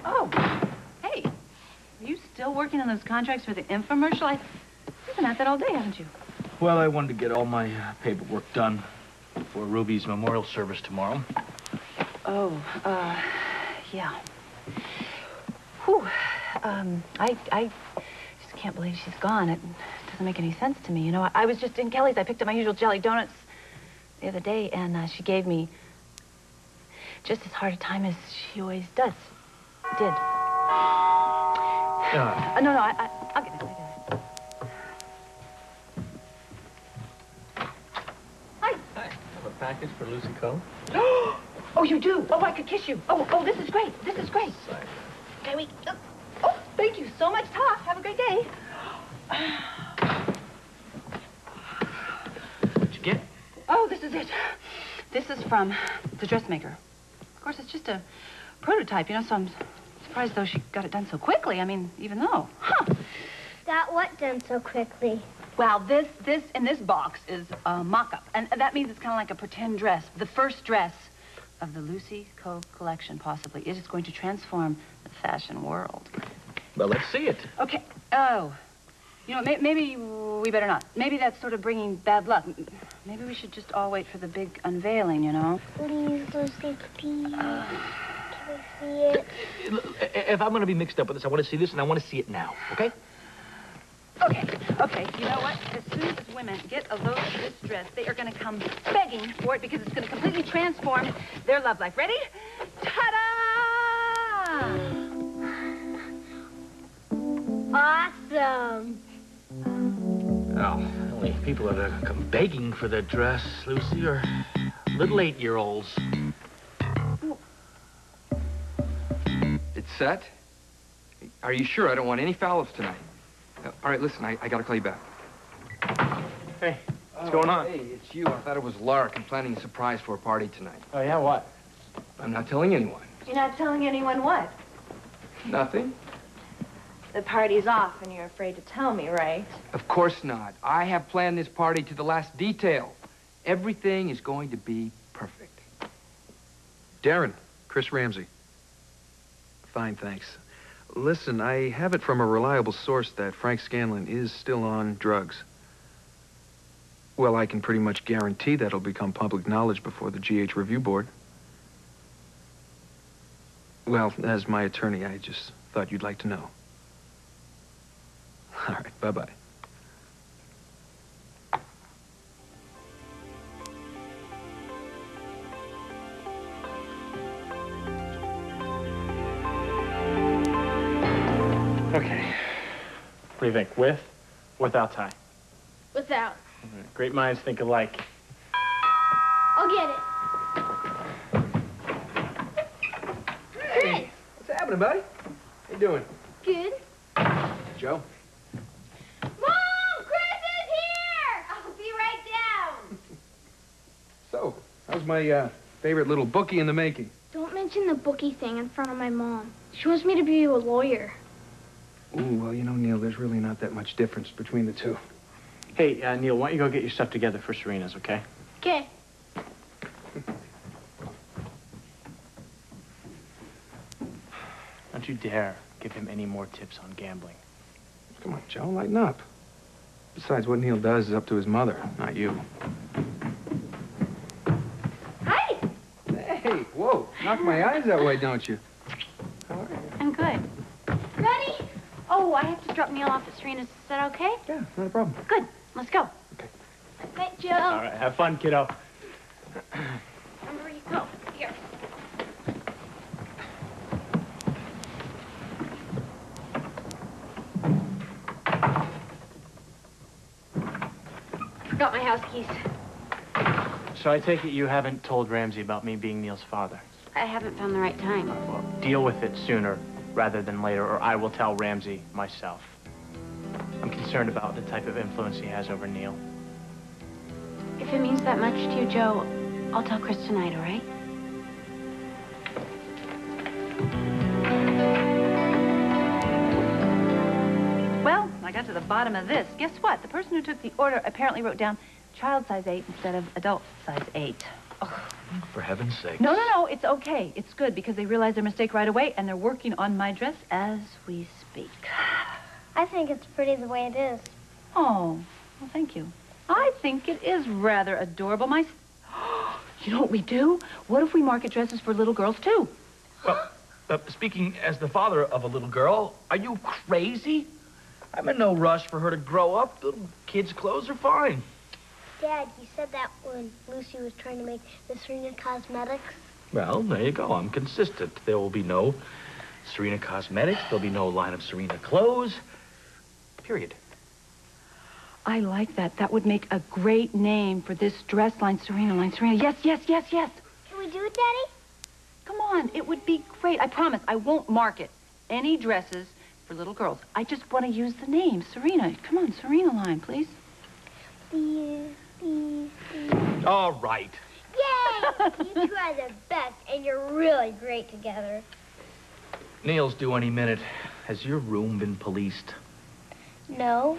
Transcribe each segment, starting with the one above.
Oh, hey. Are you still working on those contracts for the infomercial? You've been at that all day, haven't you? Well, I wanted to get all my paperwork done for Ruby's memorial service tomorrow. Oh, yeah. Whew. I just can't believe she's gone. It doesn't make any sense to me. You know, I was just in Kelly's. I picked up my usual jelly donuts the other day, and she gave me just as hard a time as she always did. No, I'll get it. Hi. Hi. Have a package for Lucy Coe? Oh, you do? Oh, I could kiss you. Oh, this is great. This is great. Sorry. Okay, wait. Oh, thank you so much, Todd. Have a great day. What'd you get? Oh, this is it. This is from the dressmaker. Of course, it's just a prototype, you know, so I'm surprised, though, she got it done so quickly. I mean, even though. Huh. Got what done so quickly? Well, this in this box is a mock-up. And that means it's kind of like a pretend dress. The first dress of the Lucy Coe collection, possibly. It is going to transform the fashion world. Well, let's see it. Okay. Oh. You know, maybe we better not. Maybe that's sort of bringing bad luck. Maybe we should just all wait for the big unveiling, you know? Please, Lucy, please. Can I see it? If I'm going to be mixed up with this, I want to see this, and I want to see it now, okay? Okay. You know what? As soon as women get a load of this dress, they are going to come begging for it because it's going to completely transform their love life. Ready? Ta-da! Awesome. Oh, only people that come begging for their dress, Lucy, are little 8-year-olds. It's set? Are you sure? I don't want any foul-ups tonight. All right, listen, I gotta call you back. Hey, what's going on? Hey, it's you. I thought it was Lark. I'm planning a surprise for a party tonight. Oh, yeah, what? I'm not telling anyone. You're not telling anyone what? Nothing? The party's off and you're afraid to tell me, right? Of course not. I have planned this party to the last detail. Everything is going to be perfect. Darren, Chris Ramsey. Fine, thanks. Listen, I have it from a reliable source that Frank Scanlon is still on drugs. Well, I can pretty much guarantee that'll become public knowledge before the GH Review Board. Well, as my attorney, I just thought you'd like to know. All right, bye-bye. Okay. What do you think? With? Without tie? Without. Right. Great minds think alike. I'll get it. Hey, what's happening, buddy? How you doing? Good. Joe? Mom! Chris is here! I'll be right down. So, how's my favorite little bookie in the making? Don't mention the bookie thing in front of my mom. She wants me to be a lawyer. Ooh, well, you know, Neil, there's really not that much difference between the two. Hey, Neil, why don't you go get your stuff together for Serena's, okay? Okay. Don't you dare give him any more tips on gambling. Come on, Joe, lighten up. Besides, what Neil does is up to his mother, not you. Hi! Hey, whoa, knock my eyes that way, don't you? How are you? I'm good. Ready? Oh, I have to drop Neil off at Serena's. Is that okay? Yeah, not a problem. Good. Let's go. Hey, Joe. All right, have fun, kiddo. Remember where you go. Here. Forgot my house keys. So I take it you haven't told Ramsey about me being Neil's father? I haven't found the right time. Well, deal with it sooner rather than later, or I will tell Ramsey myself. I'm concerned about the type of influence he has over Neil. If it means that much to you, Joe, I'll tell Chris tonight, all right? Well, I got to the bottom of this. Guess what? The person who took the order apparently wrote down child size 8 instead of adult size 8. Oh, For heaven's sake. No, it's okay. It's good because they realize their mistake right away and they're working on my dress as we speak. I think it's pretty the way it is. Oh, well, thank you. I think it is rather adorable. You know what we do? What if we market dresses for little girls, too? Well, speaking as the father of a little girl, are you crazy? I'm in no rush for her to grow up. Little kids' clothes are fine. Dad, you said that when Lucy was trying to make the Serena Cosmetics. Well, there you go. I'm consistent. There will be no Serena Cosmetics. There'll be no line of Serena clothes. Period. I like that. That would make a great name for this dress line, Serena line. Serena, yes. Can we do it, Daddy? Come on, it would be great. I promise I won't market any dresses for little girls. I just want to use the name, Serena. Come on, Serena line, please. Please. All right. Yay! You two are the best, and you're really great together. Neil's due any minute. Has your room been policed? No,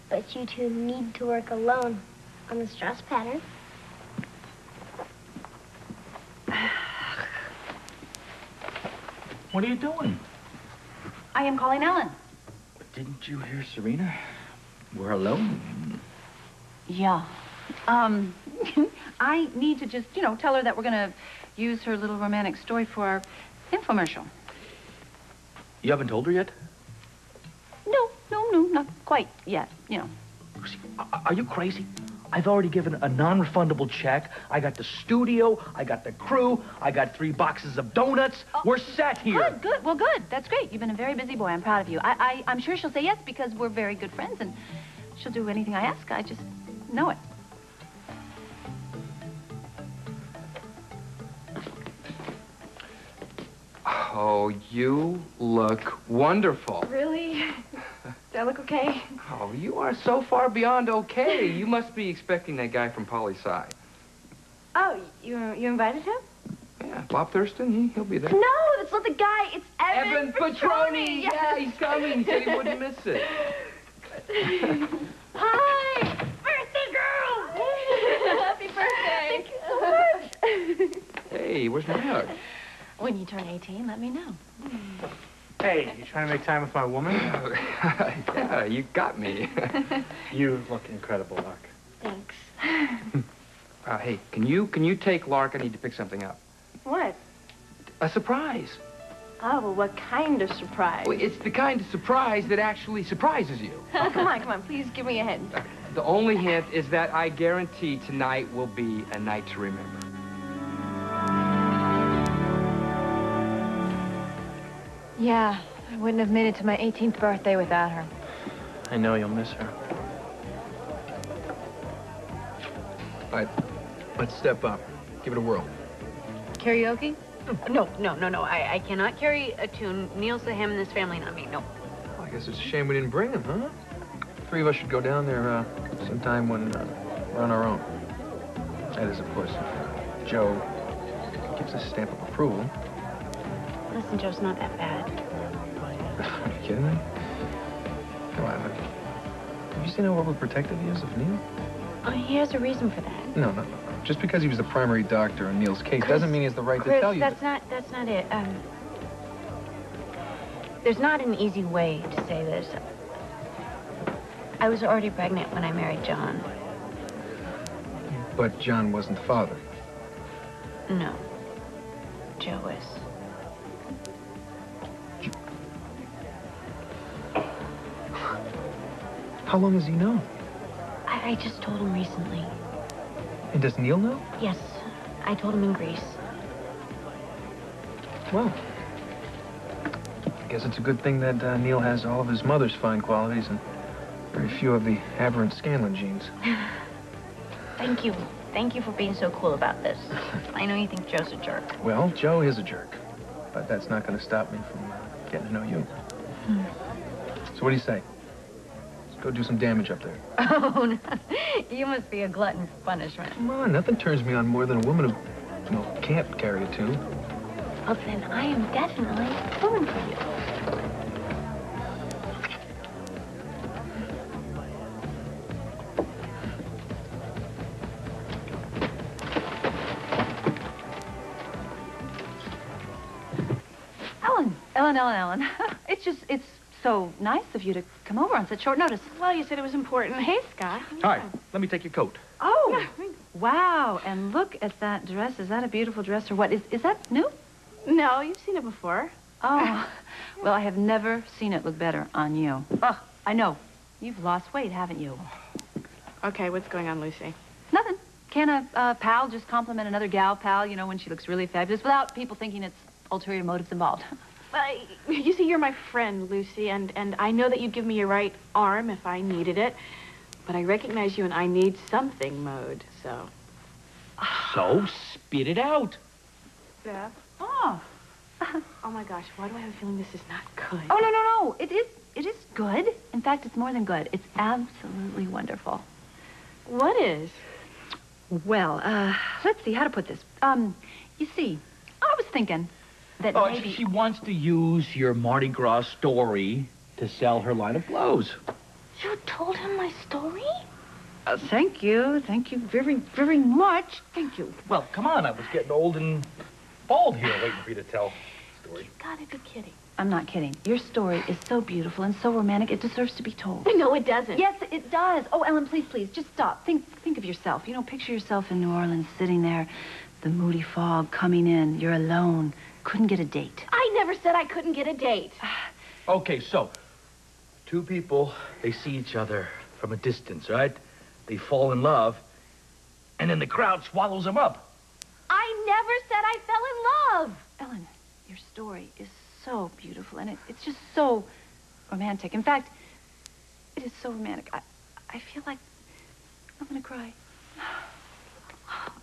but you two need to work alone on this dress pattern. What are you doing? I am calling Ellen. But didn't you hear Serena? We're alone. Yeah. I need to just, tell her that we're going to use her little romantic story for our infomercial. You haven't told her yet? No, not quite yet, Are you crazy? I've already given a non-refundable check. I got the studio, I got the crew, I got 3 boxes of donuts. Oh, we're set here. Good. Well, good. That's great. You've been a very busy boy. I'm proud of you. I'm sure she'll say yes because we're very good friends and she'll do anything I ask. I just know it. Oh, you look wonderful. Really? Do I look okay? Oh, you are so far beyond okay. You must be expecting that guy from poli-sci. Oh, you invited him? Yeah, Bob Thurston, he'll be there. No, that's not the guy. It's Evan Petroni! Yes. Yeah, he's coming. He said he wouldn't miss it. Hi! Birthday girl! Happy birthday! Thank you so much. Hey, where's my hug? When you turn 18, let me know. Hey, you trying to make time with my woman? Yeah, you got me. You look incredible, Lark. Thanks. Hey, can you take Lark? I need to pick something up. What? A surprise. Oh, well, what kind of surprise? Well, it's the kind of surprise that actually surprises you. Oh, come on. Please give me a hint. The only hint is that I guarantee tonight will be a night to remember. Yeah, I wouldn't have made it to my 18th birthday without her. I know you'll miss her. All right, let's step up. Give it a whirl. Karaoke? No. I cannot carry a tune. Neil's the ham in this family, not me. No. Well, I guess it's a shame we didn't bring him, huh? 3 of us should go down there sometime when we're on our own. That is, of course, if Joe gives us a stamp of approval. Listen, Joe's not that bad. Are you kidding me? Come on, have you seen how overprotective he is of Neil? Oh, he has a reason for that. No. Just because he was the primary doctor in Neil's case Chris, doesn't mean he has the right to tell you. That's not it. There's not an easy way to say this. I was already pregnant when I married John. But John wasn't the father. No. Joe is. How long has he known? I just told him recently. And does Neil know? Yes, I told him in Greece. Well, I guess it's a good thing that Neil has all of his mother's fine qualities and very few of the aberrant Scanlon genes. Thank you. Thank you for being so cool about this. I know you think Joe's a jerk. Well, Joe is a jerk, but that's not going to stop me from getting to know you. So what do you say? Let's go do some damage up there. Oh, no. You must be a glutton for punishment. Come on, nothing turns me on more than a woman who, can't carry a tune. Well, then I am definitely a woman for you. Ellen. It's so nice of you to come over on such short notice. Well, you said it was important. Hey, Scott. Hi, let me take your coat. Oh, wow. And look at that dress. Is that a beautiful dress or what? Is that new? No, you've seen it before. Oh, well, I have never seen it look better on you. Oh, I know. You've lost weight, haven't you? Okay, what's going on, Lucy? Nothing. Can a pal just compliment another gal pal, you know, when she looks really fabulous without people thinking it's ulterior motives involved? You see, you're my friend, Lucy, and I know that you'd give me your right arm if I needed it, but I recognize you and I need something mode, so... So, spit it out. Yeah? Oh. Oh, my gosh, why do I have a feeling this is not good? Oh, no. It is good. In fact, it's more than good. It's absolutely wonderful. What is? Well, let's see how to put this. You see, I was thinking that maybe... She wants to use your Mardi Gras story to sell her line of clothes. You told him my story? Thank you. Thank you very, very much. Thank you. Well, come on, I was getting old and bald here waiting for you to tell the story. You gotta be kidding. I'm not kidding. Your story is so beautiful and so romantic, it deserves to be told. No, it doesn't. Yes, it does. Oh, Ellen, please, just stop. Think of yourself. You know, picture yourself in New Orleans, sitting there, the moody fog coming in. You're alone. Couldn't get a date. I never said I couldn't get a date. Okay, so, two people, they see each other from a distance, right? They fall in love, and then the crowd swallows them up. I never said I fell in love. Ellen, your story is so beautiful, and it's just so romantic. In fact, it is so romantic. I feel like I'm gonna cry.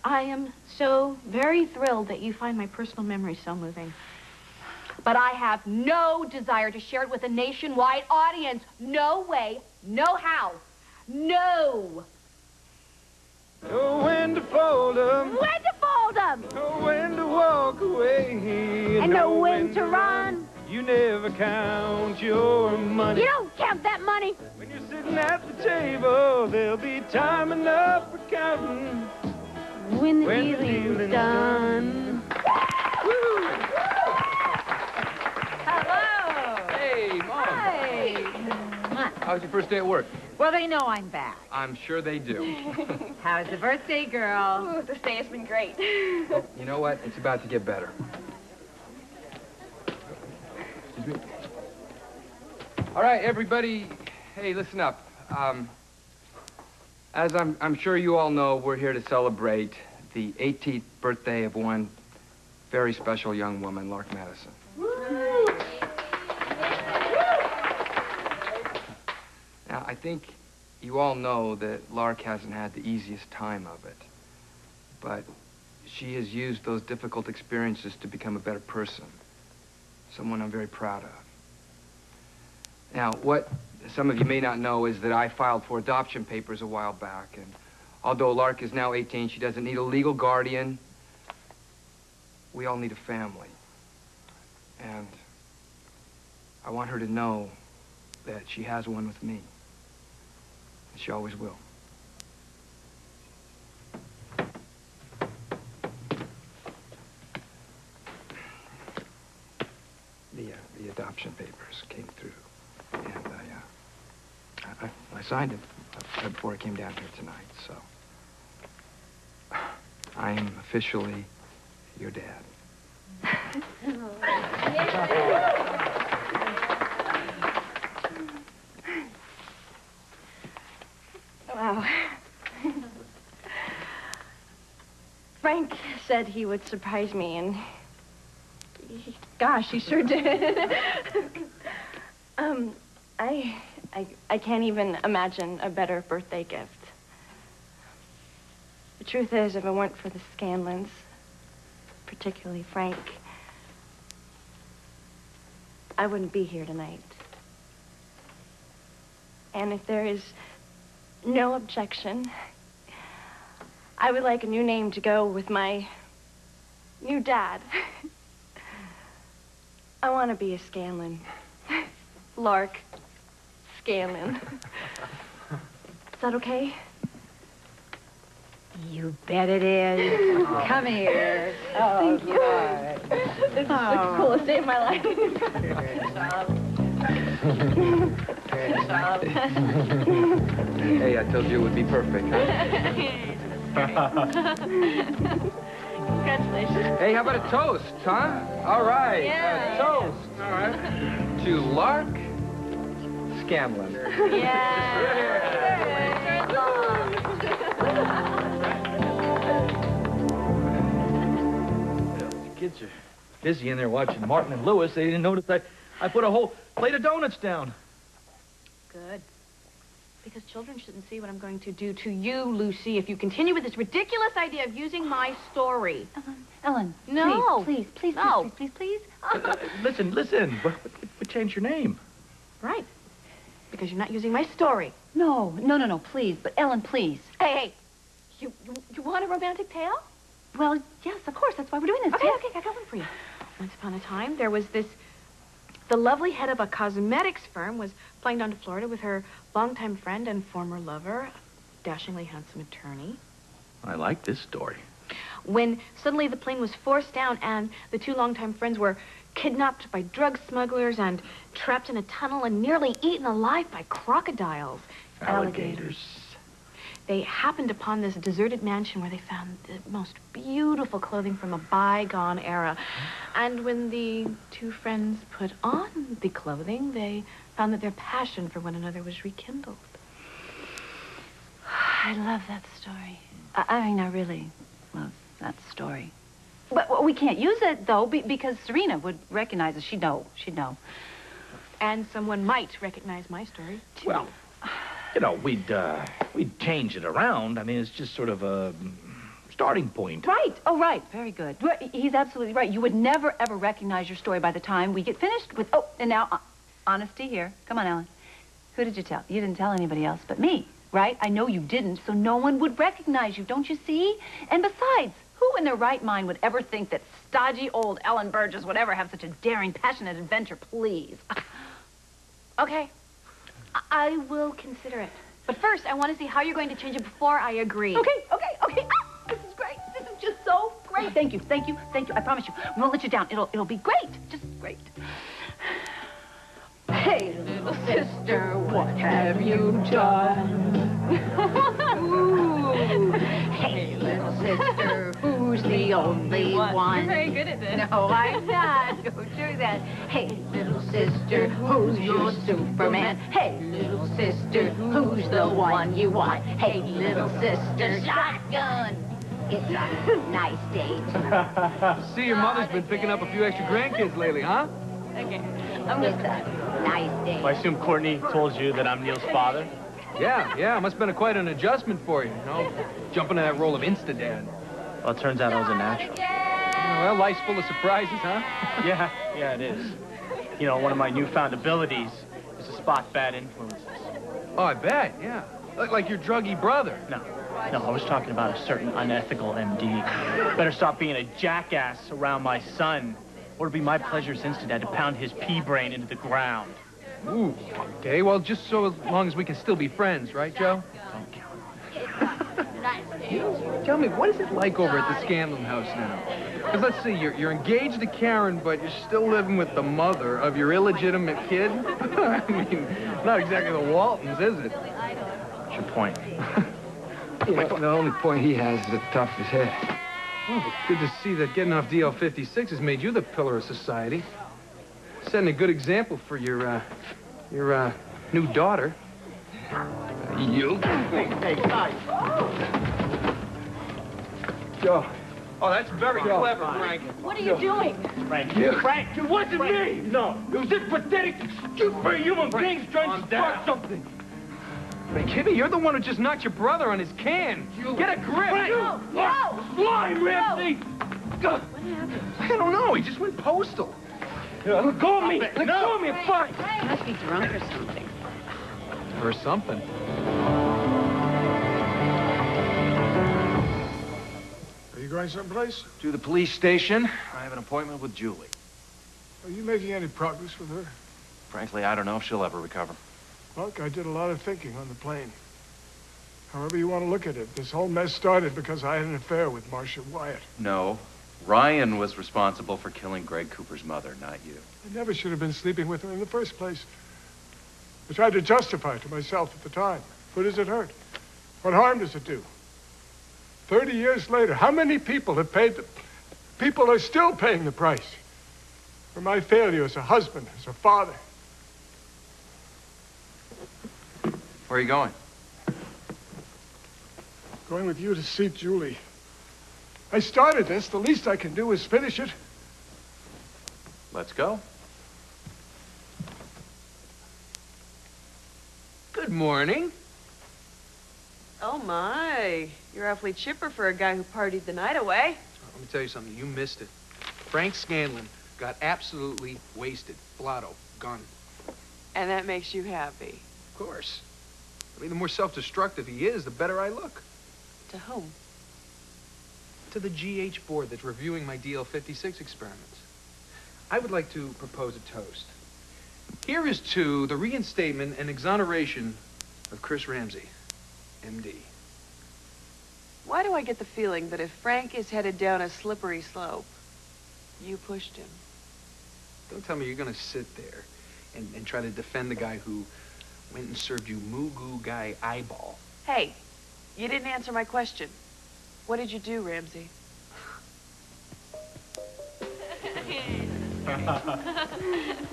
I am so very thrilled that you find my personal memory so moving. But I have no desire to share it with a nationwide audience. No way, no how, no. Know when to fold 'em. When to fold 'em. Know when to walk away. And know when to run. You never count your money. You don't count that money. When you're sitting at the table, there'll be time enough for counting. When the When the dealing's dealing's done. Hello. Hey, Mom. Hi. How's your first day at work? Well, they know I'm back. I'm sure they do. How's the birthday, girl? Ooh, this day has been great. You know what? It's about to get better. Excuse me. All right, everybody. Hey, listen up. As I'm sure you all know, we're here to celebrate the 18th birthday of one very special young woman, Lark Madison. Now, I think you all know that Lark hasn't had the easiest time of it, but she has used those difficult experiences to become a better person, someone I'm very proud of. Now, what some of you may not know is that I filed for adoption papers a while back, and although Lark is now 18, she doesn't need a legal guardian. We all need a family. And I want her to know that she has one with me. And she always will. The adoption papers came through, and I signed it right before I came down here tonight, so I am officially your dad. Wow. Frank said he would surprise me, and gosh, he sure did. I can't even imagine a better birthday gift. The truth is, if it weren't for the Scanlons, particularly Frank, I wouldn't be here tonight. And if there is no objection, I would like a new name to go with my new dad. I want to be a Scanlon. Lark Scanlon. Is that okay? You bet it is. Come here. Thank you. This is the coolest day of my life. Hey, I told you it would be perfect, huh? Congratulations. Hey, how about a toast, huh? All right. Yeah. Toast. All right. To Lark Scanlon. The kids are busy in there watching Martin and Lewis. They didn't notice I put a whole plate of donuts down. Good. Because children shouldn't see what I'm going to do to you, Lucy, if you continue with this ridiculous idea of using my story. Ellen, No. please, No. please. Listen. What changed your name? Right. Because you're not using my story. No, please. But Ellen, please. Hey, you want a romantic tale? Well, yes, of course. That's why we're doing this. Okay, Yes. okay, I got one for you. Once upon a time, there was the lovely head of a cosmetics firm was flying down to Florida with her longtime friend and former lover, a dashingly handsome attorney. I like this story. When suddenly the plane was forced down and the two longtime friends were kidnapped by drug smugglers and trapped in a tunnel and nearly eaten alive by crocodiles. Alligators. They happened upon this deserted mansion where they found the most beautiful clothing from a bygone era. And when the two friends put on the clothing, they found that their passion for one another was rekindled. I love that story. I mean, I really love that story. But we can't use it, though, because Serena would recognize us. She'd know. And someone might recognize my story, too. Well, you know, we'd change it around. I mean, it's just sort of a starting point. Right. Oh, right. Very good. He's absolutely right. You would never, ever recognize your story by the time we get finished with... Oh, and now, honesty here. Come on, Ellen. Who did you tell? You didn't tell anybody else but me, right? I know you didn't, so no one would recognize you, don't you see? And besides, who in their right mind would ever think that stodgy old Ellen Burgess would ever have such a daring, passionate adventure, please? Okay. I will consider it. But first, I want to see how you're going to change it before I agree. Okay. This is great. This is just so great. Thank you. I promise you. We won't let you down. It'll be great. Just great. Hey, little sister, what have you done? Ooh. Hey, little sister, who's the only one? You're very good at this. No, I'm not. Don't do that. Hey, little sister, who's your Superman? Hey, little sister, who's the one you want? Hey, little sister, shotgun. It's a nice day tonight. See, your mother's been picking up a few extra grandkids lately, huh? Okay. It's a nice day. I assume Courtney told you that I'm Neil's father? Yeah. Must have been quite an adjustment for you, you know? Jumping in that role of Insta-dad. Well, it turns out I was a natural. Well, life's full of surprises, huh? Yeah, it is. You know, one of my newfound abilities is to spot bad influences. Oh, I bet, yeah. Like your druggy brother. No, I was talking about a certain unethical MD. Better stop being a jackass around my son, or it'll be my pleasure since Dad to pound his pea brain into the ground. Ooh, okay, well, just so long as we can still be friends, right, Joe? Don't count. Tell me, what is it like over at the Scanlon house now? Because let's see, you're engaged to Karen, but you're still living with the mother of your illegitimate kid? I mean, not exactly the Waltons, is it? What's your point? The only point he has is the tough his head. Well, but good to see that getting off DL-56 has made you the pillar of society. Setting a good example for your new daughter. You? Hey, guys. Joe. Oh, that's very clever, Frank. What are you doing? Frank, Frank, it wasn't me! No, it was this pathetic, stupid human beings trying to start something. Hey, Kitty, you're the one who just knocked your brother on his can. Get a grip. Frank! No! Slime, Ramsey! What happened? I don't know. He just went postal. Let go of me! Let go of me, fine! He must be drunk or something. Or something. Are you going someplace? To the police station. I have an appointment with Julie. Are you making any progress with her? Frankly, I don't know if she'll ever recover. Look, I did a lot of thinking on the plane. However you want to look at it, this whole mess started because I had an affair with Marcia Wyatt. No. Ryan was responsible for killing Greg Cooper's mother, not you. I never should have been sleeping with her in the first place. I tried to justify it to myself at the time. Who does it hurt? What harm does it do? 30 years later, how many people have paid the... People are still paying the price for my failure as a husband, as a father. Where are you going? Going with you to see Julie. I started this. The least I can do is finish it. Let's go. Good morning. Oh, my. You're awfully chipper for a guy who partied the night away. Let me tell you something. You missed it. Frank Scanlon got absolutely wasted. Blotto. Gone. And that makes you happy. Of course. I mean, the more self-destructive he is, the better I look. To whom? To the GH board that's reviewing my DL-56 experiments. I would like to propose a toast. Here is to the reinstatement and exoneration of Chris Ramsey, MD. Why do I get the feeling that if Frank is headed down a slippery slope, you pushed him? Don't tell me you're going to sit there and try to defend the guy who went and served you Mugu Guy eyeball. Hey, you didn't answer my question. What did you do, Ramsey? Congratulations.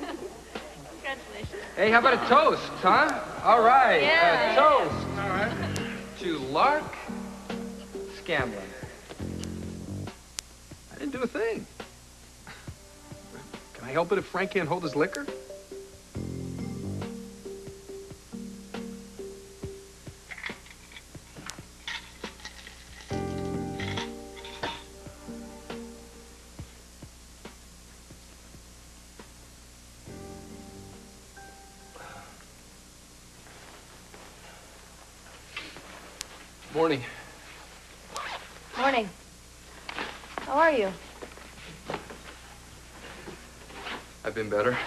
Hey, how about a toast, huh? All right. Yeah. A toast. All right. To Lark Scanlon. I didn't do a thing. Can I help it if Frank can't hold his liquor? Morning. Morning. How are you? I've been better.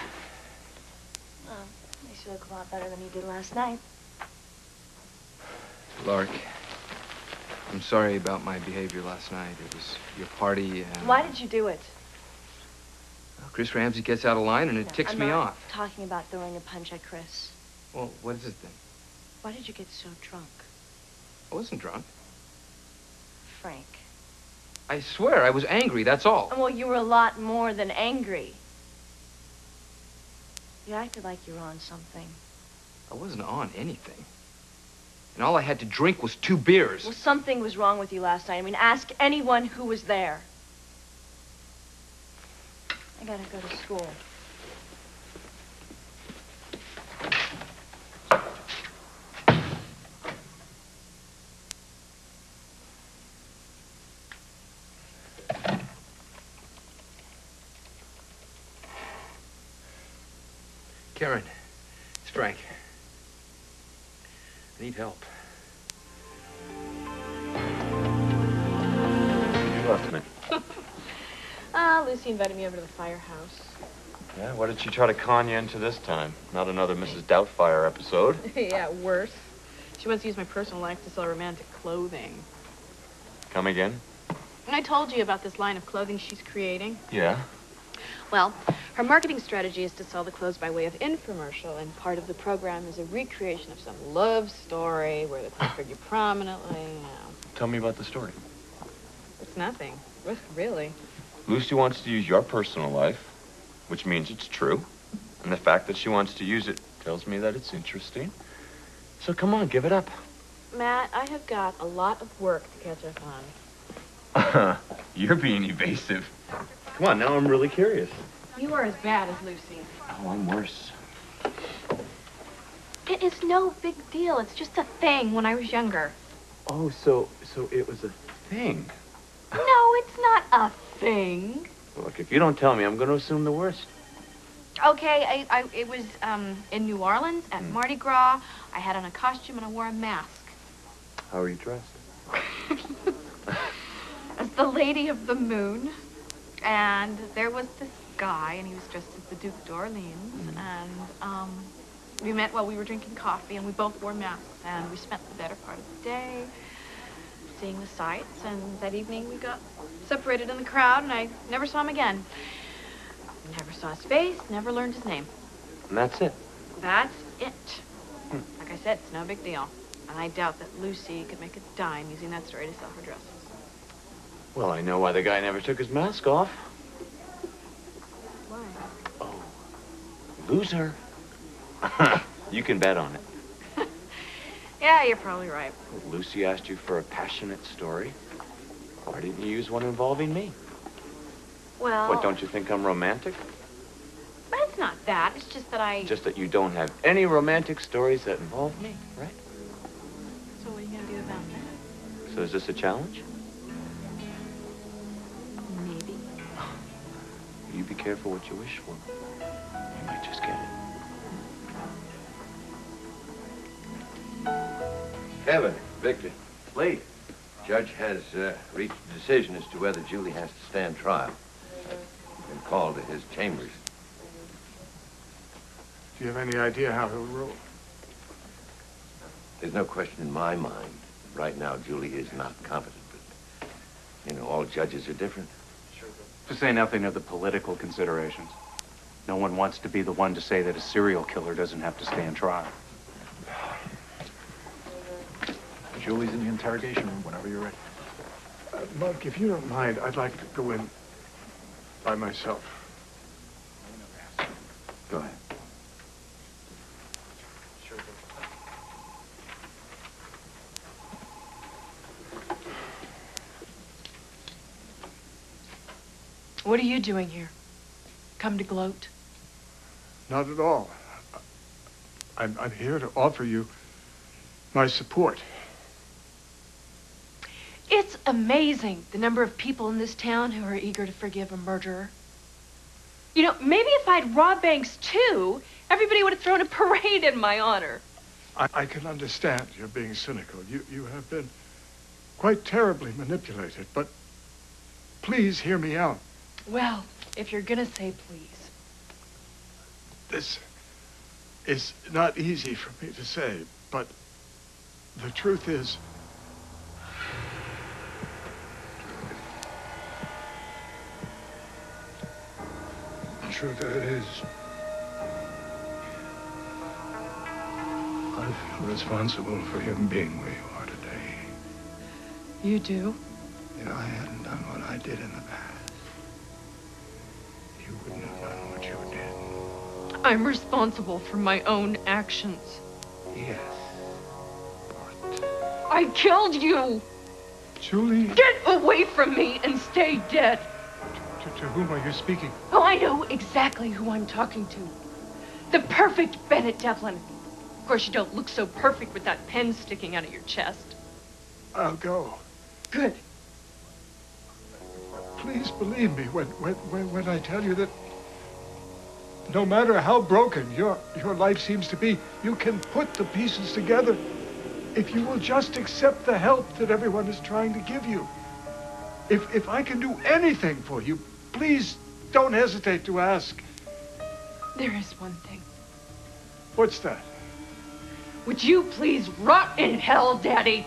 Oh, you look a lot better than you did last night. Lark, I'm sorry about my behavior last night. It was your party and... Why did you do it? Well, Chris Ramsey gets out of line and it ticks me off. I'm not talking about throwing a punch at Chris. Well, what is it then? Why did you get so drunk? I wasn't drunk. Frank. I swear, I was angry, that's all. Well, you were a lot more than angry. You acted like you were on something. I wasn't on anything. And all I had to drink was 2 beers. Well, something was wrong with you last night. I mean, ask anyone who was there. I gotta go to school. Karen, it's Frank. I need help. You left me. Lucy invited me over to the firehouse. Yeah, what did she try to con you into this time? Not another Mrs. Doubtfire episode. Yeah, worse. She wants to use my personal life to sell romantic clothing. Come again? And I told you about this line of clothing she's creating. Yeah. Well, her marketing strategy is to sell the clothes by way of infomercial, and part of the program is a recreation of some love story where the clothes figure prominently, you know. Tell me about the story. It's nothing. Really. Lucy wants to use your personal life, which means it's true. And the fact that she wants to use it tells me that it's interesting. So come on, give it up. Matt, I have got a lot of work to catch up on. You're being evasive. Come on, now I'm really curious. You are as bad as Lucy. Oh, I'm worse. It is no big deal. It's just a thing when I was younger. Oh, so it was a thing. No, it's not a thing. Look, if you don't tell me, I'm going to assume the worst. Okay, it was in New Orleans at Mardi Gras. I had on a costume and I wore a mask. How are you dressed? As the Lady of the Moon. And there was this guy, and he was dressed as the Duke d'Orleans. And we met while we were drinking coffee, and we both wore masks. And we spent the better part of the day seeing the sights, and that evening we got separated in the crowd, and I never saw him again. Never saw his face, never learned his name. And that's it. That's it. Like I said, it's no big deal. And I doubt that Lucy could make a dime using that story to sell her dresses. Well, I know why the guy never took his mask off. Why? Oh, loser. You can bet on it. Yeah, you're probably right. Lucy asked you for a passionate story. Why didn't you use one involving me? Well... What, don't you think I'm romantic? But it's not that. It's just that I... Just that you don't have any romantic stories that involve me, right? So what are you going to do about that? So is this a challenge? Maybe. You be careful what you wish for. You might just get it. Kevin, Victor. Lee. Judge has reached a decision as to whether Julie has to stand trial. Been called to his chambers. Do you have any idea how he'll rule? There's no question in my mind. Right now, Julie is not competent, but, you know, all judges are different. To say nothing of the political considerations. No one wants to be the one to say that a serial killer doesn't have to stand trial. Julie's in the interrogation room whenever you're ready. Monk, if you don't mind, I'd like to go in by myself. Go ahead. What are you doing here? Come to gloat? Not at all. I'm here to offer you my support. It's amazing the number of people in this town who are eager to forgive a murderer. You know, maybe if I'd robbed banks too, everybody would have thrown a parade in my honor. I can understand you're being cynical. You have been quite terribly manipulated, but please hear me out. Well, if you're gonna say please. This is not easy for me to say, but the truth is, truth it is, I feel responsible for him being where you are today. You do? If I hadn't done what I did in the past, you wouldn't have done what you did. I'm responsible for my own actions. Yes, I killed you! Julie? Get away from me and stay dead! To whom are you speaking? Oh, I know exactly who I'm talking to. The perfect Bennett Devlin. Of course, you don't look so perfect with that pen sticking out of your chest. I'll go. Good. Please believe me when I tell you that no matter how broken your life seems to be, you can put the pieces together if you will just accept the help that everyone is trying to give you. If I can do anything for you, please don't hesitate to ask. There is one thing. What's that? Would you please rot in hell, Daddy?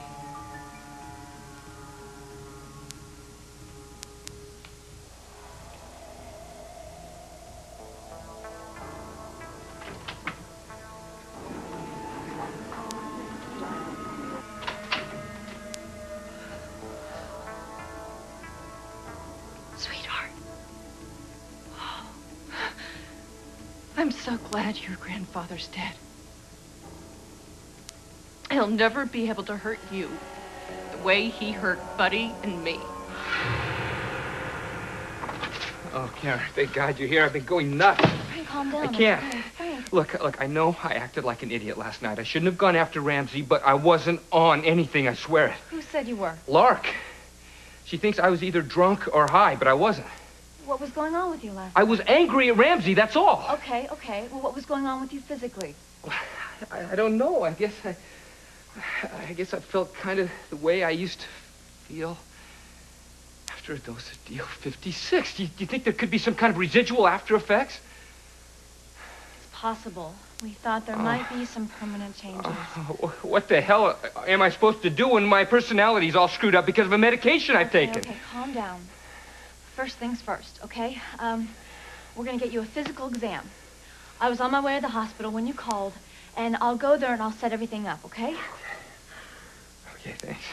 Sweetheart. I'm so glad your grandfather's dead. He'll never be able to hurt you the way he hurt Buddy and me. Oh, Karen, thank God you're here. I've been going nuts. Frank, calm down. I can't. Frank. Look, I know I acted like an idiot last night. I shouldn't have gone after Ramsey, but I wasn't on anything, I swear it. Who said you were? Lark. She thinks I was either drunk or high, but I wasn't. What was going on with you last I was angry at Ramsey, that's all. Okay. Well, what was going on with you physically? I don't know. I guess I felt kind of the way I used to feel after a dose of Deal 56. Do you think there could be some kind of residual after effects? It's possible. We thought there might be some permanent changes. What the hell am I supposed to do when my personality's all screwed up because of a medication I've taken? Okay, calm down. First things first, okay? We're gonna get you a physical exam. I was on my way to the hospital when you called, and I'll go there and I'll set everything up, okay? Okay, thanks.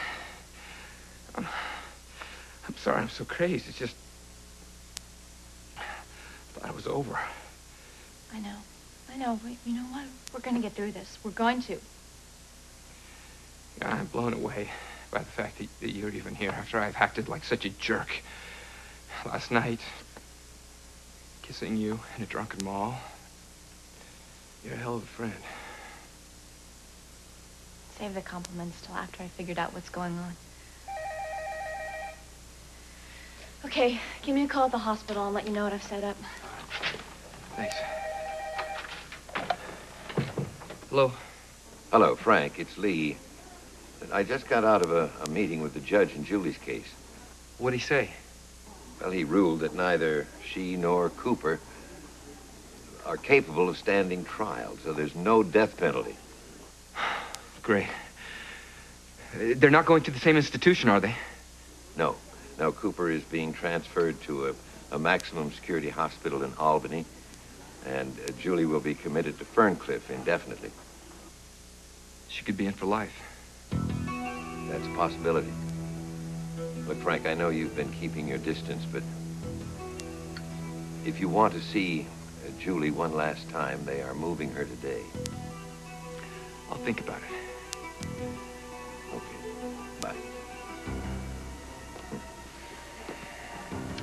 I'm sorry I'm so crazed. It's just... I thought it was over. I know. But you know what? We're gonna get through this. We're going to. I'm blown away by the fact that you're even here after I've acted like such a jerk. Last night, kissing you in a drunken mall. You're a hell of a friend. Save the compliments till after I figured out what's going on. Okay, give me a call at the hospital. I'll let you know what I've set up. Thanks. Hello. Hello, Frank. It's Lee. I just got out of a meeting with the judge in Julie's case. What'd he say? Well, he ruled that neither she nor Cooper are capable of standing trial, so there's no death penalty. Great. They're not going to the same institution, are they? No. No, Cooper is being transferred to a maximum security hospital in Albany, and Julie will be committed to Ferncliff indefinitely. She could be in for life. That's a possibility. Look, Frank, I know you've been keeping your distance, but if you want to see Julie one last time, they are moving her today. I'll think about it. Okay. Bye.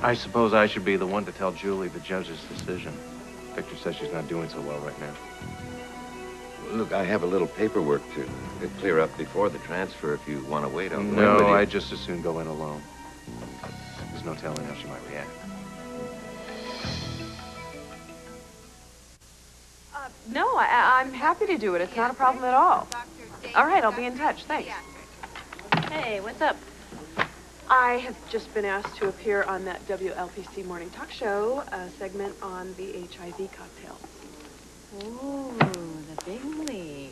I suppose I should be the one to tell Julie the judge's decision. Victor says she's not doing so well right now. Look, I have a little paperwork to clear up before the transfer if you want to wait. I'll go in No, with you. I'd just as soon go in alone. There's no telling how she might react. No, I'm happy to do it. It's not a problem at all. All right, I'll be in touch. Thanks. Hey, what's up? I have just been asked to appear on that WLPC morning talk show, a segment on the HIV cocktail. Ooh, the big league.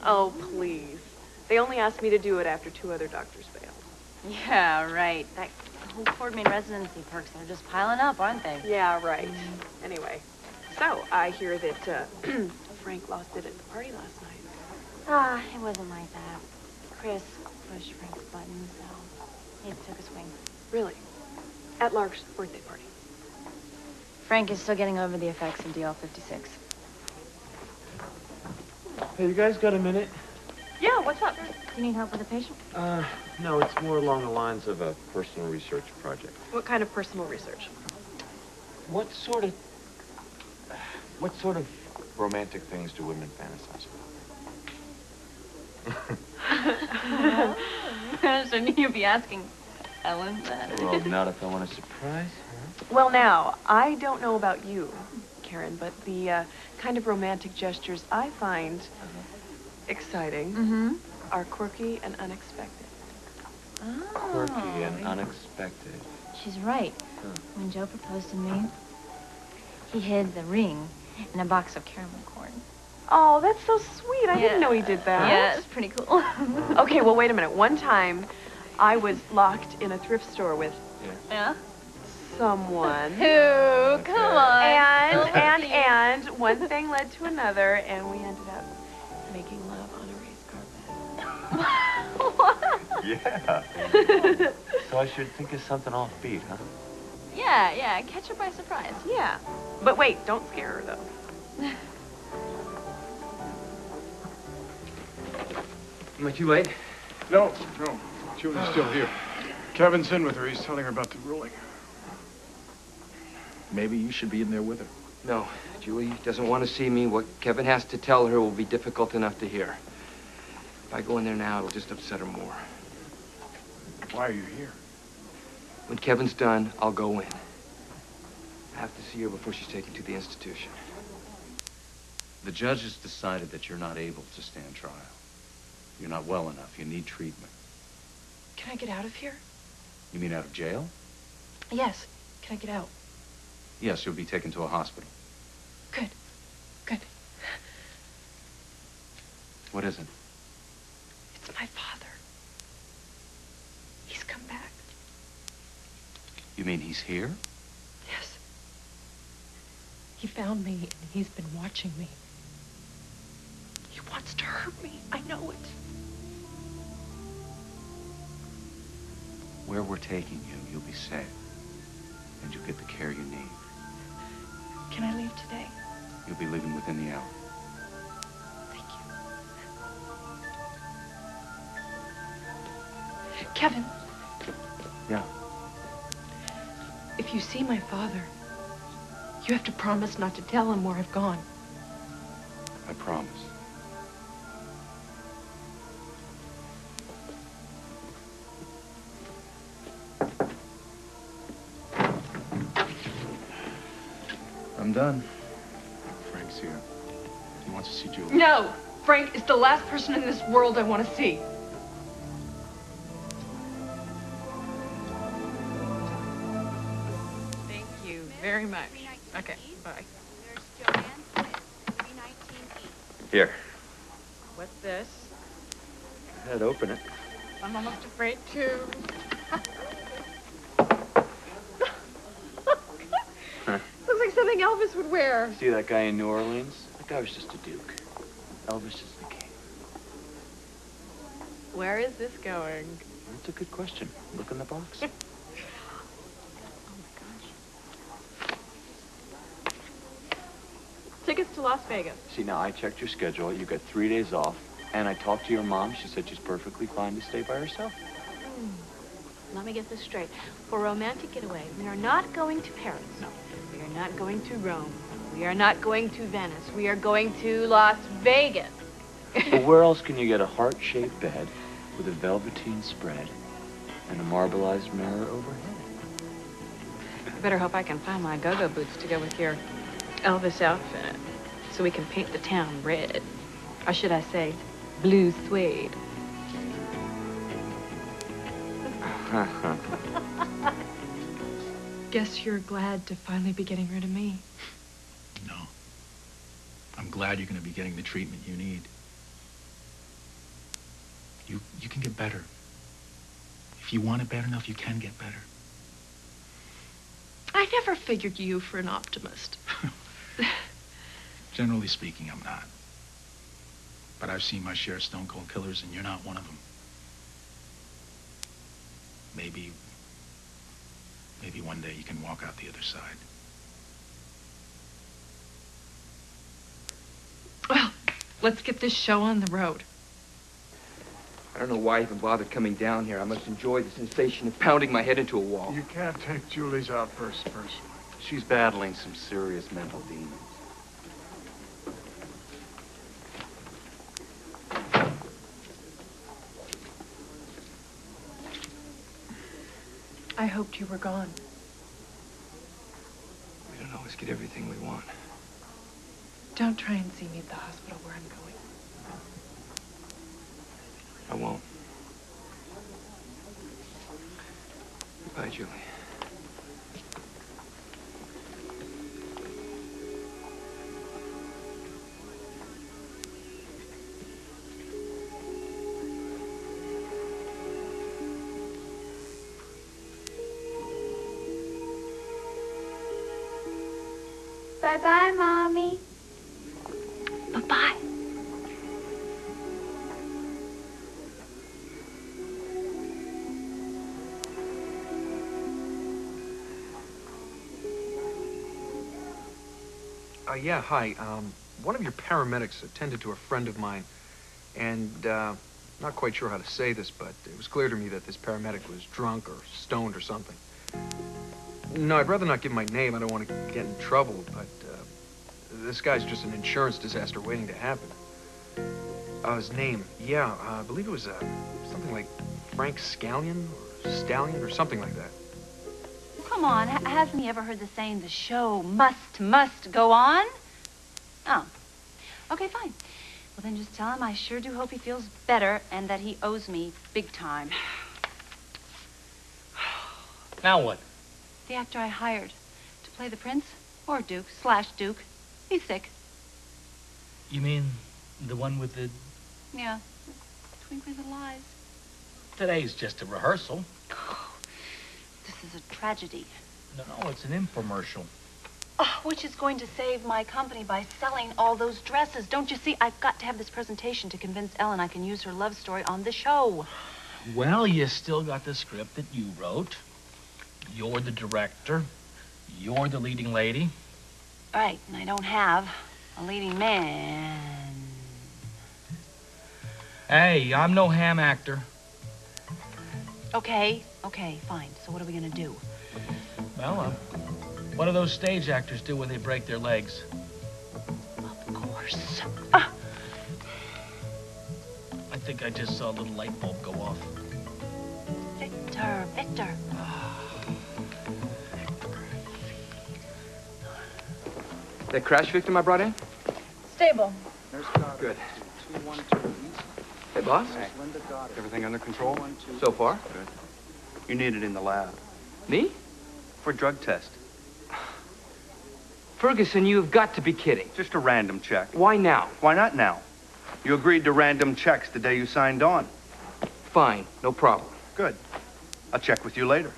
Oh, please. They only asked me to do it after 2 other doctors failed. Yeah, right. That whole Fort Maine residency perks, they're just piling up, aren't they? Yeah, right. Anyway, so I hear that Frank lost it at the party last night. Ah, it wasn't like that. Chris pushed Frank's button, so it took a swing. Really? At Lark's birthday party? Frank is still getting over the effects of DL56. Hey, you guys got a minute? Yeah, what's up? Do you need help with a patient? No, it's more along the lines of a personal research project. What kind of personal research? What sort of romantic things do women fantasize about? Well, shouldn't you be asking Ellen that? Well, not if I want a surprise, huh? Well, now, I don't know about you, Karen, but the kind of romantic gestures I find exciting are quirky and unexpected. Oh, Quirky and unexpected. She's right. When Joe proposed to me, he hid the ring in a box of caramel corn. Oh, that's so sweet. I didn't know he did that. Yeah, it's pretty cool. Okay, well, wait a minute. One time, I was locked in a thrift store with Yeah? someone. Who? Come on. And one thing led to another, and we ended up making love on a raised carpet. Yeah. So I should think of something offbeat, huh? Yeah, catch her by surprise. Yeah. But wait, don't scare her, though. Am I too late? No. Julie's still here. Kevin's in with her. He's telling her about the ruling. Maybe you should be in there with her. No, Julie doesn't want to see me. What Kevin has to tell her will be difficult enough to hear. If I go in there now, it'll just upset her more. Why are you here? When Kevin's done, I'll go in. I have to see her before she's taken to the institution. The judge has decided that you're not able to stand trial. You're not well enough. You need treatment. Can I get out of here? You mean out of jail? Yes. Can I get out? Yes, you'll be taken to a hospital. Good. What is it? It's my father. He's come back. You mean he's here? Yes. He found me, and he's been watching me. He wants to hurt me. I know it. Where we're taking you, you'll be safe. And you'll get the care you need. Can I leave today? You'll be leaving within the hour. Thank you. Kevin. Yeah. If you see my father, you have to promise not to tell him where I've gone. I promise. I'm done. Frank's here. He wants to see Julie. No! Frank is the last person in this world I want to see. Thank you very much. Okay, bye. Here. What's this? Go ahead, open it. I'm almost afraid to. Looks like something Elvis would wear. See that guy in New Orleans? That guy was just a duke. Elvis is the king. Where is this going? That's a good question. Look in the box. Tickets to Las Vegas. See, now I checked your schedule. You got 3 days off. And I talked to your mom. She said she's perfectly fine to stay by herself. Let me get this straight. For a romantic getaway, we are not going to Paris. No. We are not going to Rome. We are not going to Venice. We are going to Las Vegas. But where else can you get a heart-shaped bed with a velveteen spread and a marbleized mirror overhead? I better hope I can find my go-go boots to go with your Elvis outfit so we can paint the town red. Or should I say, blue suede. Guess you're glad to finally be getting rid of me. No. I'm glad you're going to be getting the treatment you need. You can get better. If you want it bad enough, you can get better. I never figured you for an optimist. Generally speaking, I'm not. But I've seen my share of stone cold killers, and you're not one of them. Maybe one day you can walk out the other side. Well, let's get this show on the road. I don't know why I even bothered coming down here. I must enjoy the sensation of pounding my head into a wall. You can't take Julie's outburst personally. She's battling some serious mental demons. I hoped you were gone. We don't always get everything we want. Don't try and see me at the hospital where I'm going. I won't. Goodbye, Julie. Bye-bye, Mommy. Bye-bye. Yeah, hi. One of your paramedics attended to a friend of mine, and not quite sure how to say this, but it was clear to me that this paramedic was drunk or stoned or something. No, I'd rather not give my name. I don't want to get in trouble, but this guy's just an insurance disaster waiting to happen. His name, yeah, I believe it was something like Frank Scallion or Stallion or something like that. Come on, hasn't he ever heard the saying, the show must go on? Oh, okay, fine. Well, then just tell him I sure do hope he feels better and that he owes me big time. Now what? The actor I hired to play the prince, or Duke/Duke, he's sick. You mean the one with the Yeah. Twinkly little eyes. Today's just a rehearsal. This is a tragedy. No, it's an infomercial. Oh, which is going to save my company by selling all those dresses. Don't you see? I've got to have this presentation to convince Ellen I can use her love story on the show. Well, you still got the script that you wrote. You're the director. You're the leading lady. Right, and I don't have a leading man. Hey, I'm no ham actor. Okay, fine. So what are we gonna do? Well, what do those stage actors do when they break their legs? Of course. I think I just saw a little light bulb go off. Victor. That crash victim I brought in? Stable. Good. Hey, boss. Hey. Everything under control? So far? Good. You need it in the lab. Me? For drug test. Ferguson, you've got to be kidding. Just a random check. Why now? Why not now? You agreed to random checks the day you signed on. Fine, no problem. Good. I'll check with you later.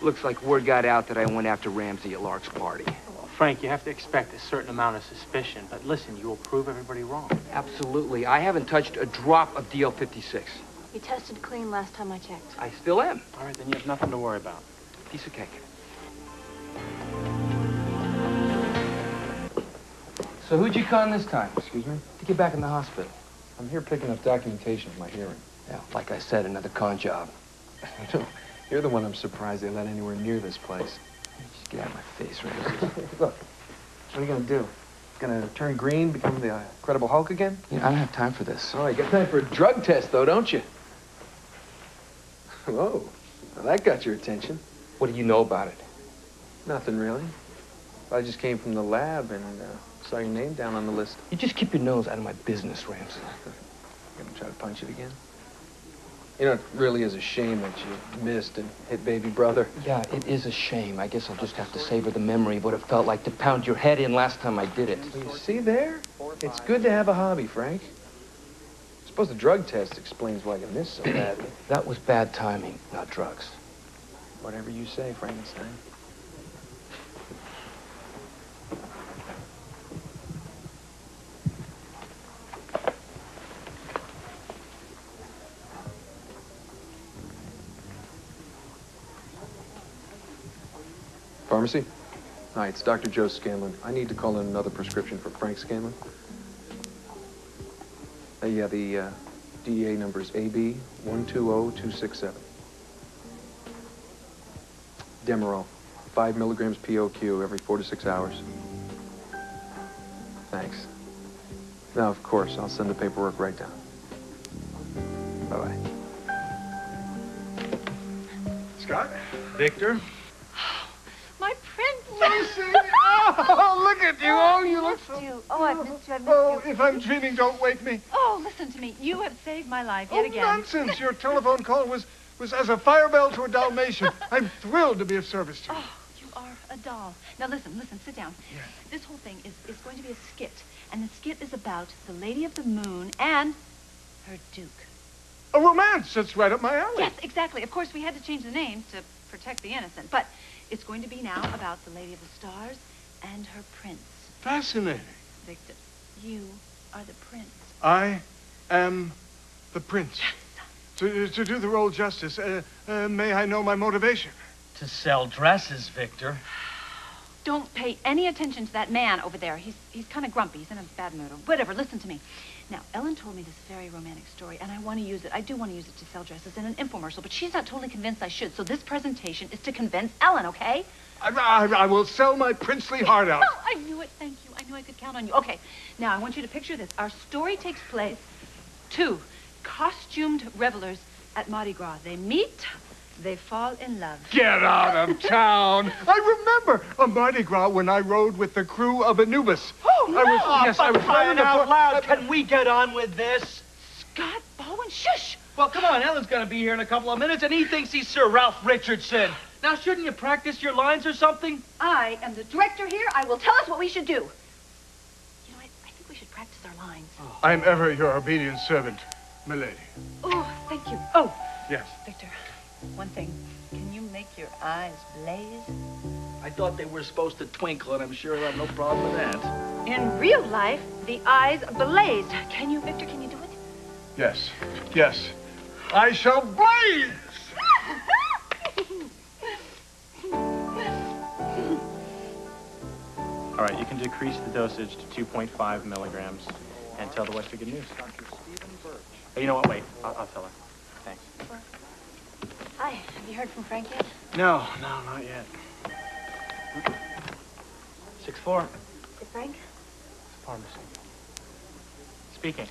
Looks like word got out that I went after Ramsey at Lark's party. Well, Frank, you have to expect a certain amount of suspicion, but listen, you will prove everybody wrong. Absolutely. I haven't touched a drop of DL56. You tested clean last time I checked. I still am. All right, then you have nothing to worry about. Piece of cake. So who'd you con this time? Excuse me? To get back in the hospital. I'm here picking up documentation of my hearing. Yeah, like I said, another con job. You're the one I'm surprised they let anywhere near this place. Just get out of my face, Ramsey. Look, what are you gonna do? Gonna turn green, become the Incredible Hulk again? You know, I don't have time for this. Oh, you got time for a drug test, though, don't you? Whoa, well, that got your attention. What do you know about it? Nothing, really. I just came from the lab and saw your name down on the list. You just keep your nose out of my business, Ramsey. You gonna try to punch it again? You know, it really is a shame that you missed and hit baby brother. Yeah, it is a shame. I guess I'll just have to savor the memory of what it felt like to pound your head in last time I did it. Well, you see there? It's good to have a hobby, Frank. I suppose the drug test explains why you missed so badly. That was bad timing, not drugs. Whatever you say, Frankenstein. Pharmacy? Hi, it's Dr. Joe Scanlon. I need to call in another prescription for Frank Scanlon. Yeah, the DEA number is AB 120267. Demerol, 5 milligrams POQ every 4 to 6 hours. Thanks. Now, of course, I'll send the paperwork right down. Bye-bye. Scott? Victor? My prince. Lucy! Oh, look at you. Oh, you look so... I've missed you. Oh, if I'm dreaming, don't wake me. Oh, listen to me. You have saved my life yet again. Nonsense. Your telephone call was as a fire bell to a Dalmatian. I'm thrilled to be of service to you. Oh, you are a doll. Now listen, sit down. Yeah. This whole thing is going to be a skit. And the skit is about the Lady of the Moon and her Duke. A romance. That's right up my alley. Yes, exactly. Of course, we had to change the names to protect the innocent. But it's going to be now about the Lady of the Stars and her prince. Fascinating. Victor, you are the prince. I am the prince. To do the role justice, may I know my motivation? To sell dresses, Victor. Don't pay any attention to that man over there. He's kind of grumpy. He's in a bad mood. Or whatever. Listen to me. Now, Ellen told me this very romantic story, and I want to use it. I do want to use it to sell dresses in an infomercial, but she's not totally convinced I should. So this presentation is to convince Ellen, okay? I will sell my princely heart out. Oh, I knew it. Thank you. I knew I could count on you. Okay. Now, I want you to picture this. Our story takes place. 2 costumed revelers at Mardi Gras. They meet. They fall in love. Get out of town. I remember on Mardi Gras when I rode with the crew of Anubis. Oh, no. I was Crying out loud. Can we get on with this? Scott Bowen, shush. Well, come on. Ellen's going to be here in a couple of minutes, and he thinks he's Sir Ralph Richardson. Now, shouldn't you practice your lines or something? I am the director here. I will tell us what we should do. You know, practice our lines. I am ever your obedient servant, milady. Oh, thank you. Oh, Yes. Victor, one thing. Can you make your eyes blaze? I thought they were supposed to twinkle, and I'm sure I'll have no problem with that. In real life, the eyes blazed. Can you, Victor, can you do it? Yes. Yes. I shall blaze! All right, you can decrease the dosage to 2.5 milligrams and tell the wife the good news. Oh, you know what? Wait, I'll tell her. Thanks. Hi, have you heard from Frank yet? No, not yet. 6-4. Is it Frank? Pharmacy. Speaking.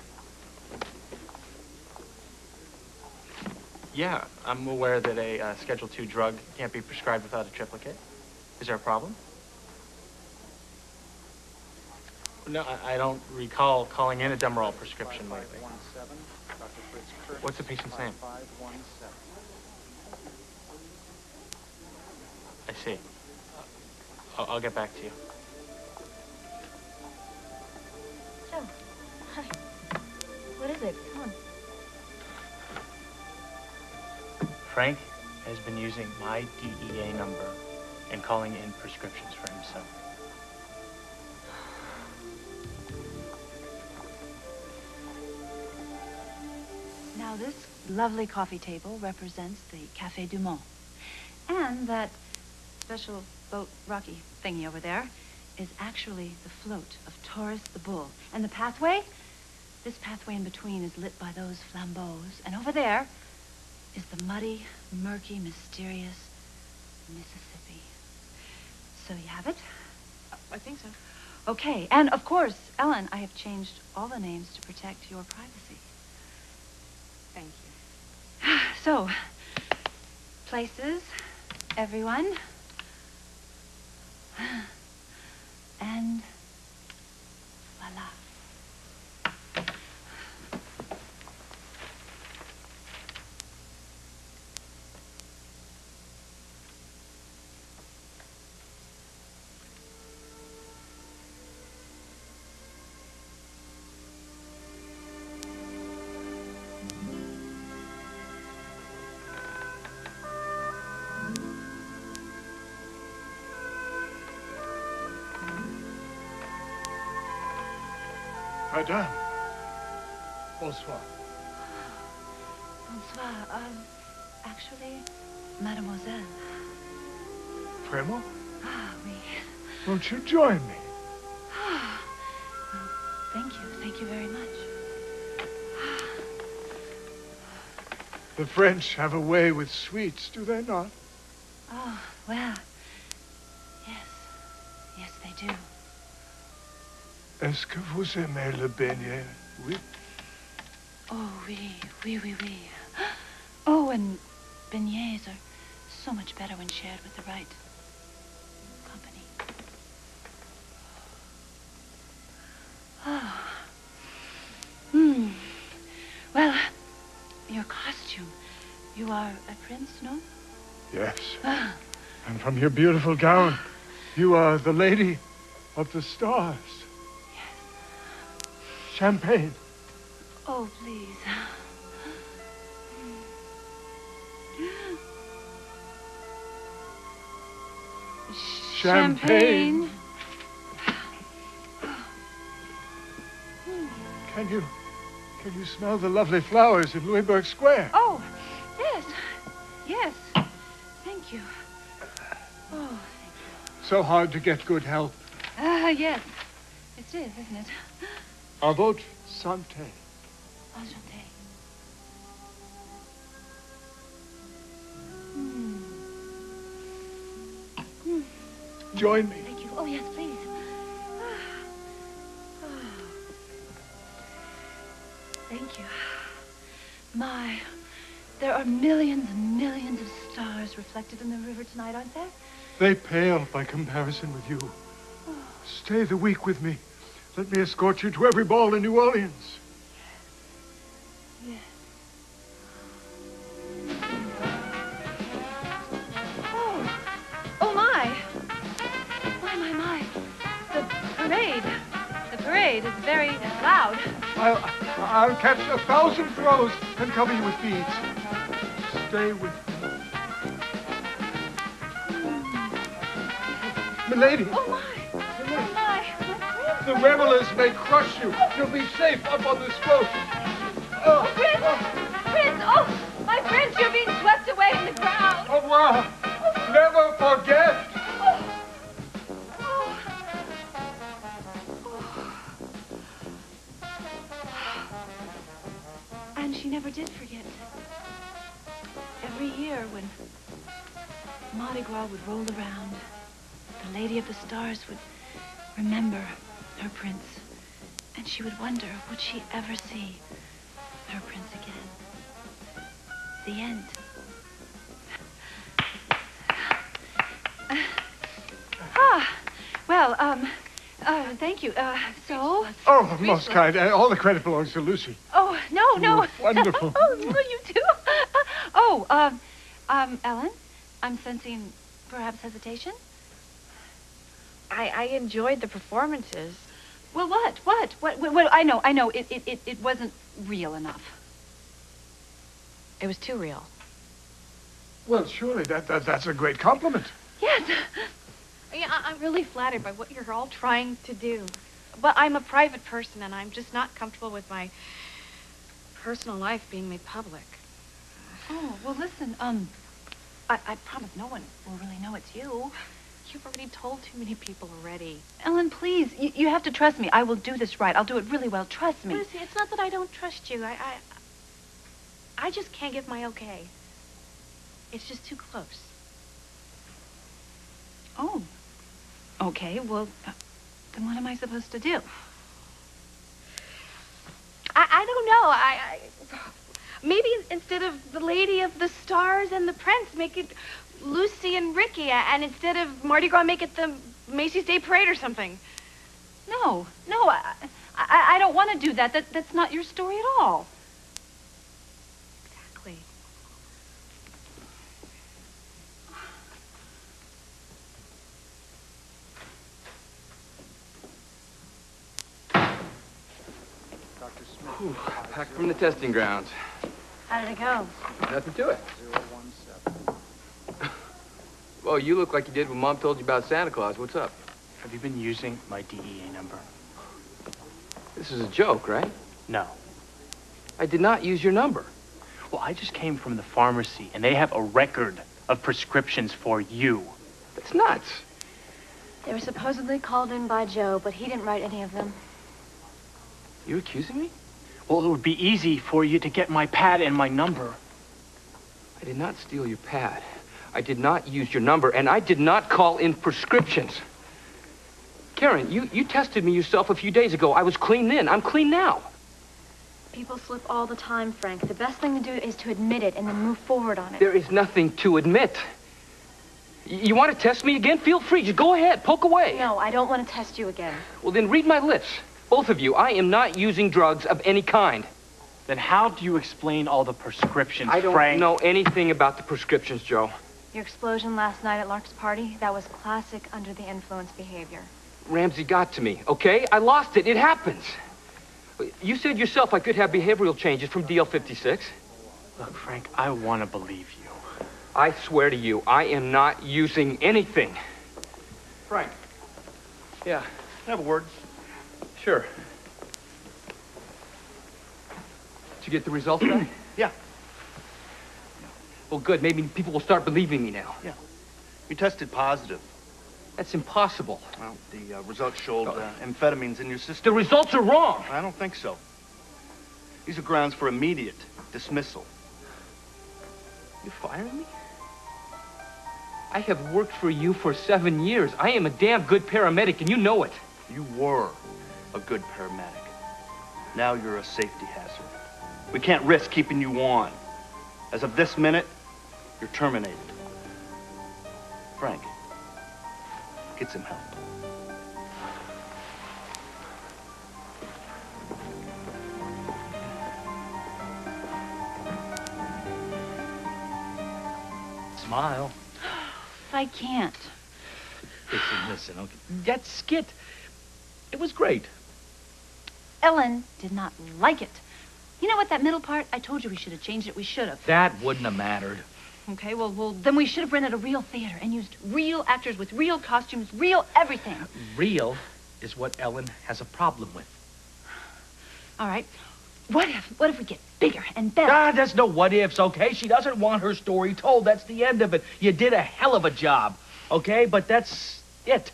Yeah, I'm aware that a Schedule II drug can't be prescribed without a triplicate. Is there a problem? No, I don't recall calling in a Demerol prescription lately. What's the patient's name? I see. I'll get back to you. So, hi. What is it? Come on. Frank has been using my DEA number and calling in prescriptions for himself. Now, this lovely coffee table represents the Café du Monde. And that special boat Rocky thingy over there is actually the float of Taurus the bull. And the pathway? This pathway in between is lit by those flambeaux. And over there is the muddy, murky, mysterious Mississippi. So you have it? I think so. Okay. And of course, Ellen, I have changed all the names to protect your privacy. Thank you. So, places, everyone. And voila. Madame. Bonsoir. Bonsoir. Actually, mademoiselle. Vraiment? Ah, oui. Won't you join me? Well, thank you. Thank you very much. The French have a way with sweets, do they not? Oh, well, yes. Yes, they do. Est-ce que vous aimez le beignet? Oui. Oh, oui, oui, oui, oui. Oh, and beignets are so much better when shared with the right company. Oh. Well, your costume. You are a prince, no? Yes. And from your beautiful gown, you are the lady of the stars. Champagne. Oh, please. Champagne. Can you smell the lovely flowers in Louisburg Square? Oh, yes. Yes. Thank you. Oh, thank you. So hard to get good help. Yes. It is, isn't it? À votre santé. Enchanté. Join me. Thank you. Oh, yes, please. Thank you. My, there are millions and millions of stars reflected in the river tonight, aren't there? They pale by comparison with you. Stay the week with me. Let me escort you to every ball in New Orleans. Yes. Oh, my. My. The parade. it is very loud. I'll catch 1,000 throws and cover you with beads. Stay with me. Milady. Oh, my. Oh, my. The revelers may crush you. You'll be safe up on this boat. Oh, Prince! Oh, my friends, you're being swept away in the crowd. Au revoir. Never forget. And she never did forget. Every year when Mardi Gras would roll around, the Lady of the Stars would remember her prince. And she would wonder, would she ever see her prince again? The end. Thank you. So? Oh, most kind. All the credit belongs to Lucy. Oh, no. You're wonderful. Oh, you too. Ellen, I'm sensing perhaps hesitation. I enjoyed the performances. Well, what? I know. It wasn't real enough. It was too real. Well, surely that's a great compliment. Yes. Yeah, I'm really flattered by what you're all trying to do. But I'm a private person, and I'm just not comfortable with my personal life being made public. Oh, well, listen, I promise no one will really know it's you. You've already told too many people already. Ellen, please, you have to trust me. I will do this right. I'll do it really well. Trust me. Lucy, it's not that I don't trust you. I just can't give my okay. It's just too close. Oh. Okay, well, then what am I supposed to do? I don't know. Maybe instead of the Lady of the Stars and the Prince, make it Lucy and Ricky, and instead of Mardi Gras, make it the Macy's Day Parade or something. No, I don't want to do that. That's not your story at all. Exactly. Whew, back from the testing grounds. How did it go? Nothing to it. Well, you look like you did when Mom told you about Santa Claus. What's up? Have you been using my DEA number? This is a joke, right? No. I did not use your number. Well, I just came from the pharmacy, and they have a record of prescriptions for you. That's nuts. They were supposedly called in by Joe, but he didn't write any of them. You accusing me? Well, it would be easy for you to get my pad and my number. I did not steal your pad. I did not use your number, and I did not call in prescriptions. Karen, you tested me yourself a few days ago. I was clean then. I'm clean now. People slip all the time, Frank. The best thing to do is to admit it and then move forward on it. There is nothing to admit. You want to test me again? Feel free. Just go ahead. Poke away. No, I don't want to test you again. Well, then read my lips. Both of you. I am not using drugs of any kind. Then how do you explain all the prescriptions, I don't Frank? know anything about the prescriptions, Joe. Your explosion last night at Lark's party, that was classic under the influence behavior. Ramsey got to me, okay? I lost it. It happens. You said yourself I could have behavioral changes from DL56. Look, Frank, I want to believe you. I swear to you, I am not using anything. Frank. Yeah. Have a word. Sure. Did you get the results back? Yeah. Well, good. Maybe people will start believing me now. Yeah. You tested positive. That's impossible. Well, the results showed amphetamines in your system. The results are wrong. I don't think so. These are grounds for immediate dismissal. You're firing me? I have worked for you for 7 years. I am a damn good paramedic, and you know it. You were a good paramedic. Now you're a safety hazard. We can't risk keeping you on. As of this minute, you're terminated. Frank, get some help. Smile. I can't. Listen, okay. That skit, it was great. Ellen did not like it. You know what, that middle part? I told you we should have changed it. We should have. That wouldn't have mattered. Okay, well, then we should have rented a real theater and used real actors with real costumes, real everything. Real is what Ellen has a problem with. All right. What if we get bigger and better? Ah, there's no what ifs, okay? She doesn't want her story told. That's the end of it. You did a hell of a job, okay? But that's it.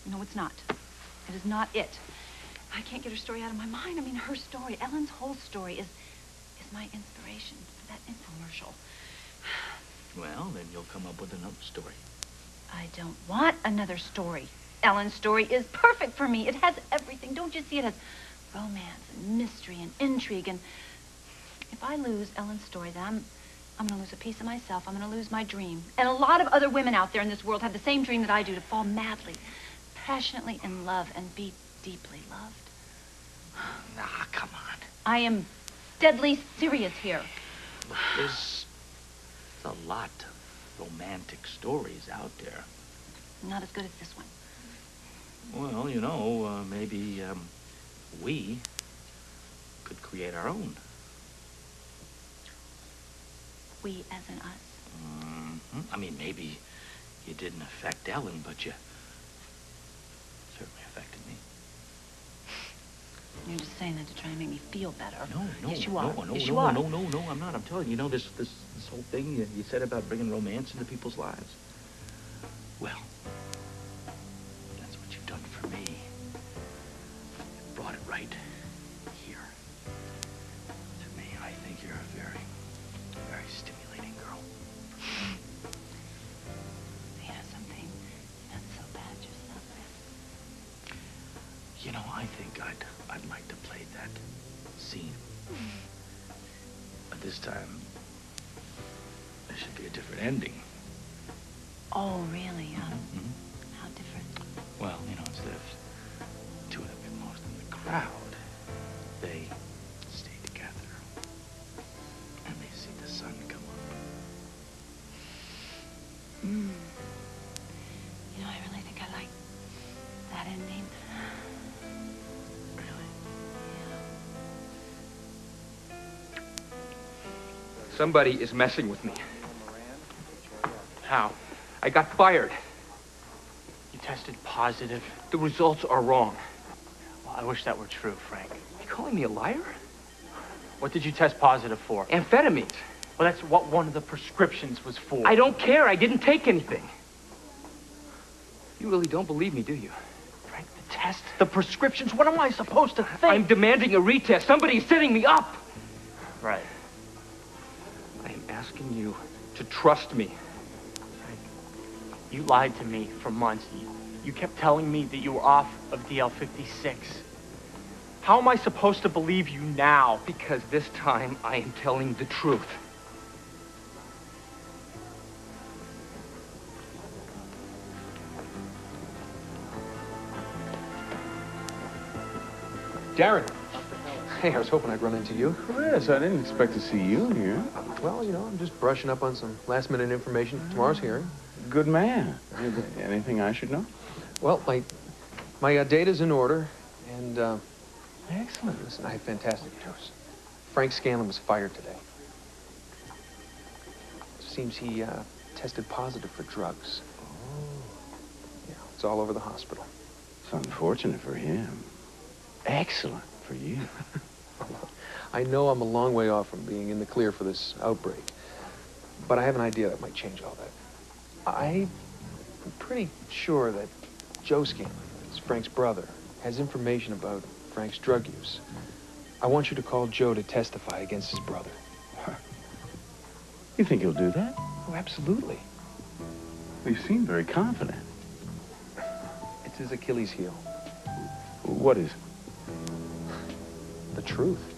No, it's not. It is not it. I can't get her story out of my mind. I mean, her story, Ellen's whole story is my inspiration for that infomercial. Well, then you'll come up with another story. I don't want another story. Ellen's story is perfect for me. It has everything. Don't you see? It has romance and mystery and intrigue. And if I lose Ellen's story, then I'm going to lose a piece of myself. I'm going to lose my dream. And a lot of other women out there in this world have the same dream that I do, to fall madly, passionately in love and be deeply loved. Nah, come on. I am deadly serious here. Look, there's a lot of romantic stories out there. Not as good as this one. Well, you know, maybe we could create our own. We as in us? Mm-hmm. I mean, maybe you didn't affect Ellen, but you certainly affected me. You're just saying that to try and make me feel better. No, yes, you are. No, yes, you are. No, I'm not. I'm telling you, this whole thing you said about bringing romance into people's lives. Well, that's what you've done for me. You brought it right here. To me, I think you're a very, very stimulating girl. You know something? You're not so bad yourself. You know, I think I'd like to play that scene. But this time, there should be a different ending. Oh, really? Mm-hmm. How different? Well, you know, instead of two of them get lost in the crowd, they stay together. And they see the sun come up. You know, I really think I like that ending. Somebody is messing with me. How? I got fired. You tested positive? The results are wrong. Well, I wish that were true, Frank. Are you calling me a liar? What did you test positive for? Amphetamines. Well, that's what one of the prescriptions was for. I don't care. I didn't take anything. You really don't believe me, do you? Frank, the test, the prescriptions, what am I supposed to think? I'm demanding a retest. Somebody's setting me up. Right. I am asking you to trust me. Frank, you lied to me for months. You kept telling me that you were off of DL-56. How am I supposed to believe you now? Because this time I am telling the truth. Darren. Hey, I was hoping I'd run into you. Oh, yes, I didn't expect to see you here. Well, you know, I'm just brushing up on some last-minute information for tomorrow's hearing. Good man. Anything I should know? Well, my data's in order, and, Excellent. Listen, I have fantastic news. Frank Scanlon was fired today. Seems he, tested positive for drugs. Oh. Yeah, it's all over the hospital. It's unfortunate for him. Excellent for you. I know I'm a long way off from being in the clear for this outbreak, but I have an idea that might change all that. I'm pretty sure that Joe Scanlon, it's Frank's brother, has information about Frank's drug use. I want you to call Joe to testify against his brother. You think he'll do that? Oh, absolutely. You seem very confident. It's his Achilles heel. What is? The truth.